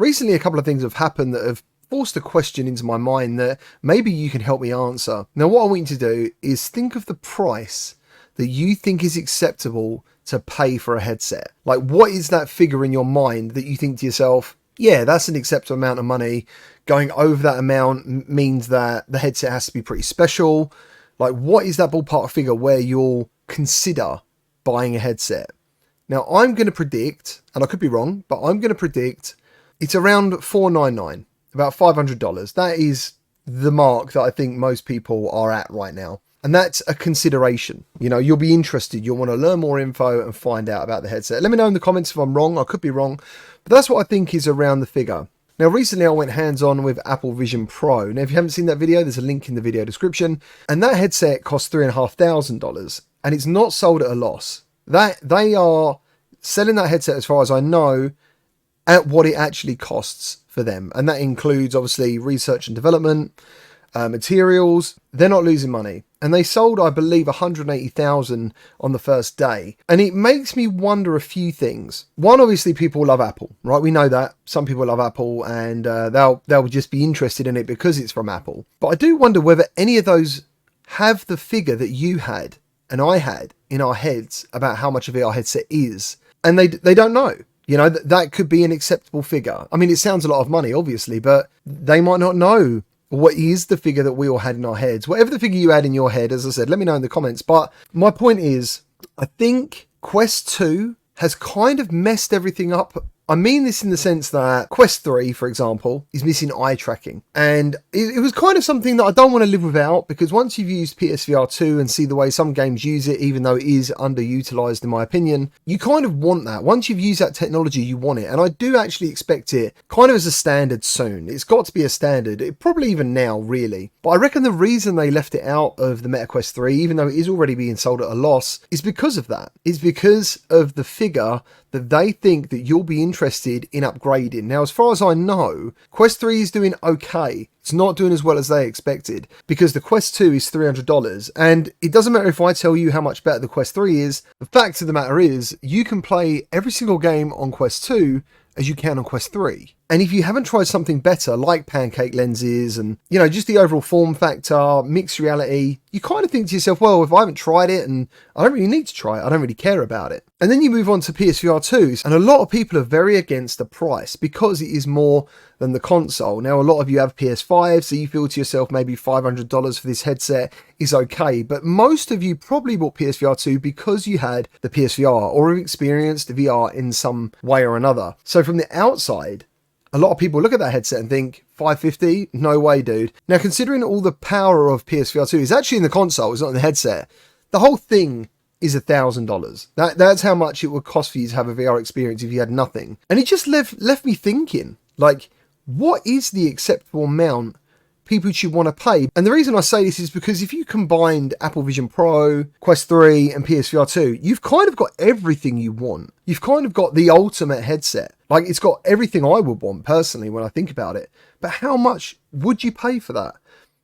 recently a couple of things have happened that have forced a question into my mind that maybe you can help me answer. Now, what I want you to do is think of the price that you think is acceptable to pay for a headset. Like, what is that figure in your mind that you think to yourself, yeah, that's an acceptable amount of money. Going over that amount means that the headset has to be pretty special. Like, what is that ballpark figure where you'll consider buying a headset? Now, I'm going to predict, and I could be wrong, but I'm going to predict it's around $499, about $500. That is the mark that I think most people are at right now. And that's a consideration. You know, you'll be interested. You'll want to learn more info and find out about the headset. Let me know in the comments if I'm wrong. I could be wrong, but that's what I think is around the figure. Now, recently I went hands-on with Apple Vision Pro. Now, if you haven't seen that video, there's a link in the video description. And that headset costs $3,500, and it's not sold at a loss. They are selling that headset, as far as I know, at what it actually costs for them. And that includes, obviously, research and development, materials. They're not losing money. And they sold, I believe, 180,000 on the first day. And it makes me wonder a few things. One, obviously, people love Apple, right? We know that. Some people love Apple, and they'll just be interested in it because it's from Apple. But I do wonder whether any of those have the figure that you had and I had in our heads about how much a VR headset is. And they don't know. You know, that could be an acceptable figure. I mean, it sounds a lot of money, obviously, but they might not know what is the figure that we all had in our heads. Whatever the figure you had in your head, as I said, let me know in the comments. But my point is, I think Quest 2 has kind of messed everything up. I mean this in the sense that Quest 3, for example, is missing eye tracking. And it was kind of something that I don't want to live without, because once you've used PSVR 2 and see the way some games use it, even though it is underutilized in my opinion, you kind of want that. Once you've used that technology, you want it. And I do actually expect it kind of as a standard soon. It's got to be a standard, probably even now, really. But I reckon the reason they left it out of the Meta Quest 3, even though it is already being sold at a loss, is because of that. It's because of the figure that they think that you'll be interested in upgrading. Now, as far as I know, Quest 3 is doing okay. It's not doing as well as they expected, because the Quest 2 is $300. And it doesn't matter if I tell you how much better the Quest 3 is. The fact of the matter is, you can play every single game on Quest 2 as you can on Quest 3. And if you haven't tried something better, like pancake lenses and, you know, just the overall form factor, mixed reality, you kind of think to yourself, well, if I haven't tried it and I don't really need to try it, I don't really care about it. And then you move on to PSVR 2s, and a lot of people are very against the price because it is more than the console. Now, a lot of you have PS5, so you feel to yourself maybe $500 for this headset is okay. But most of you probably bought PSVR 2 because you had the PSVR or have experienced the VR in some way or another. So from the outside, a lot of people look at that headset and think, $550? No way, dude. Now, considering all the power of PSVR 2 is actually in the console, it's not in the headset, the whole thing is $1,000. That's how much it would cost for you to have a VR experience if you had nothing. And it just left me thinking, like, what is the acceptable amount people should want to pay? And the reason I say this is because if you combined Apple Vision Pro, Quest 3 and PSVR 2, you've kind of got everything you want. You've kind of got the ultimate headset. Like, it's got everything I would want personally when I think about it. But how much would you pay for that?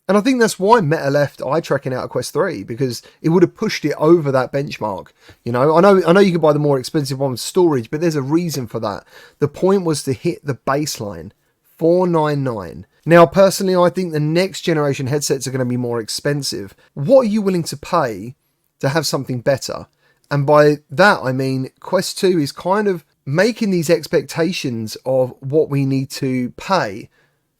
And I think that's why Meta left eye tracking out of Quest 3, because it would have pushed it over that benchmark. You know, I know you can buy the more expensive one with storage, but there's a reason for that. The point was to hit the baseline, $499. Now, personally, I think the next generation headsets are going to be more expensive. What are you willing to pay to have something better? And by that, I mean, Quest 2 is kind of making these expectations of what we need to pay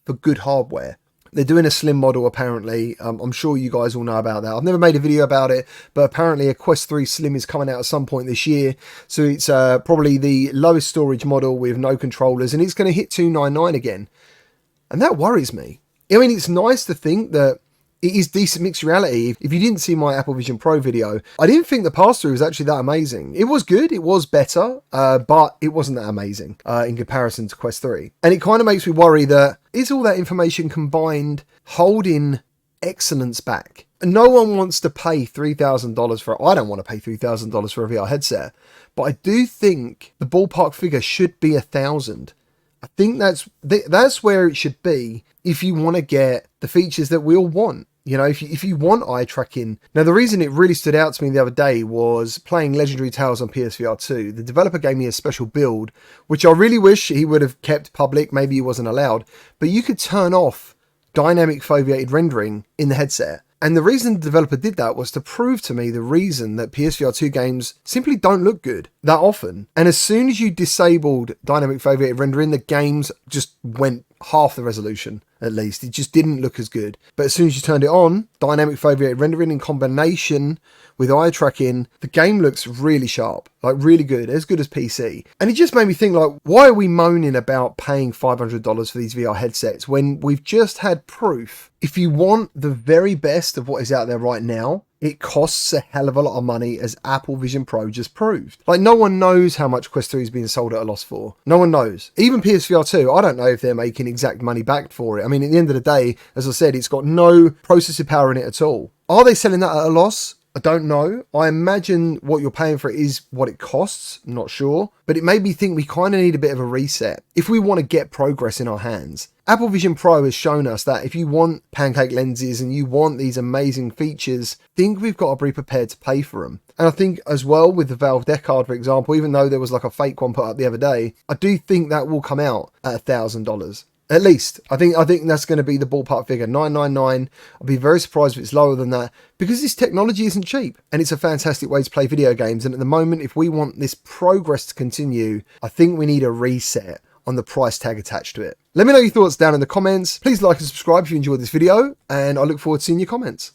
for good hardware. They're doing a slim model, apparently. I'm sure you guys all know about that. I've never made a video about it, but apparently a Quest 3 Slim is coming out at some point this year. So it's probably the lowest storage model with no controllers, and it's going to hit $299 again. And that worries me. I mean, it's nice to think that it is decent mixed reality. If you didn't see my Apple Vision Pro video, I didn't think the pass-through was actually that amazing. It was good, it was better, but it wasn't that amazing in comparison to Quest 3. And it kind of makes me worry that, is all that information combined holding excellence back? No one wants to pay $3,000 for it. I don't want to pay $3,000 for a VR headset, but I do think the ballpark figure should be $1,000. I think that's where it should be if you want to get the features that we all want. You know, if you want eye tracking. Now, the reason it really stood out to me the other day was playing Legendary Tales on PSVR 2. The developer gave me a special build, which I really wish he would have kept public. Maybe he wasn't allowed, but you could turn off dynamic foveated rendering in the headset. And the reason the developer did that was to prove to me the reason that PSVR 2 games simply don't look good that often. And as soon as you disabled dynamic foveated rendering, the games just went half the resolution, at least. It just didn't look as good. But as soon as you turned it on, dynamic foveated rendering in combination with eye tracking, the game looks really sharp, like really good as PC. And it just made me think, like, why are we moaning about paying $500 for these VR headsets when we've just had proof? If you want the very best of what is out there right now, it costs a hell of a lot of money, as Apple Vision Pro just proved. Like, no one knows how much Quest 3 is being sold at a loss for. No one knows. Even PSVR 2, I don't know if they're making exact money back for it. I mean, at the end of the day, as I said, it's got no processing power in it at all. Are they selling that at a loss? I don't know. I imagine what you're paying for it is what it costs. I'm not sure. But it made me think we kind of need a bit of a reset if we want to get progress in our hands. Apple Vision Pro has shown us that if you want pancake lenses and you want these amazing features, I think we've got to be prepared to pay for them. And I think as well with the Valve Deck card, for example, even though there was like a fake one put up the other day, I do think that will come out at $1,000. At least. I think that's going to be the ballpark figure, $999. I'll be very surprised if it's lower than that, because this technology isn't cheap and it's a fantastic way to play video games. And at the moment, if we want this progress to continue, I think we need a reset on the price tag attached to it. Let me know your thoughts down in the comments. Please like and subscribe if you enjoyed this video, and I look forward to seeing your comments.